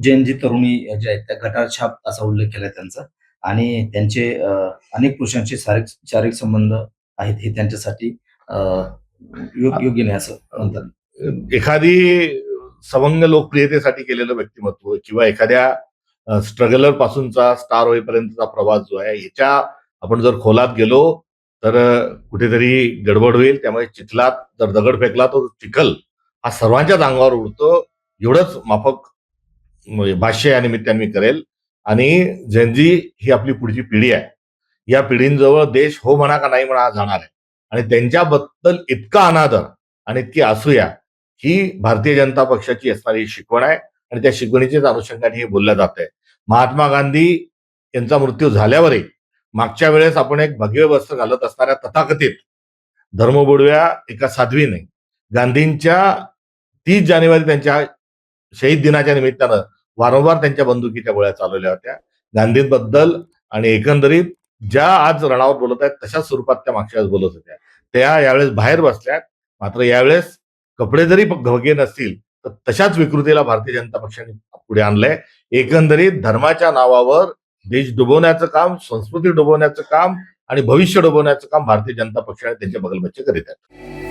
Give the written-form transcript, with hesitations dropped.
जैन तरुणी ज्या आहेत त्या गटार छाप असा उल्लेख केलाय त्यांचा आणि त्यांचे अनेक पुरुषांशी शारीरिक संबंध आहेत हे त्यांच्यासाठी योग्य नाही असं म्हणतात. एखादी सवंग लोकप्रियतेसाठी केलेलं व्यक्तिमत्व किंवा एखाद्या स्ट्रगलर पासूनचा स्टार होईपर्यंतचा प्रवास जो आहे ह्याच्या आपण जर खोलात गेलो तर कुठेतरी गडबड होईल. त्यामुळे चिखलात जर दगड फेकला तर चिखल हा सर्वांच्याच अंगावर उडतो एवढंच माफक भाष्य या निमित्ताने मी करेल. आणि झेनझी ही आपली पुढची पिढी आहे. या पिढींजवळ देश हो म्हणा का नाही म्हणा जाणार आहे आणि त्यांच्याबद्दल इतका अनादर आणि इतकी असूया ही भारतीय जनता पक्षाची असणारी शिकवण आहे आणि त्या शिकवणीच्याच अनुषंगाने हे बोललं जात आहे. महात्मा गांधी यांचा मृत्यू झाल्यावरही मागच्या वेळेस आपण एक भगवे वस्त्र घालत असणाऱ्या तथाकथित धर्मबोडव्या एका साध्वीने गांधींच्या 30 जानेवारी त्यांच्या शहीद दिनाच्या निमित्तानं वारंवार त्यांच्या बंदुकीच्या गोळ्या चालवल्या होत्या. गांधींबद्दल आणि एकंदरीत ज्या आज रणावर बोलत आहेत तशाच स्वरूपात त्या मागच्या वेळेस बोलत होत्या. त्या यावेळेस बाहेर बसल्यात. मात्र यावेळेस कपडे जरी भगवे नसतील तर तशाच विकृतीला भारतीय जनता पक्षाने पुढे आणलंय. एकंदरीत धर्माच्या नावावर देश डुबवण्याचं काम, संस्कृती डुबवण्याचं काम आणि भविष्य डुबवण्याचं काम भारतीय जनता पक्षाने त्यांचे बगलबच्चे करीत आहेत.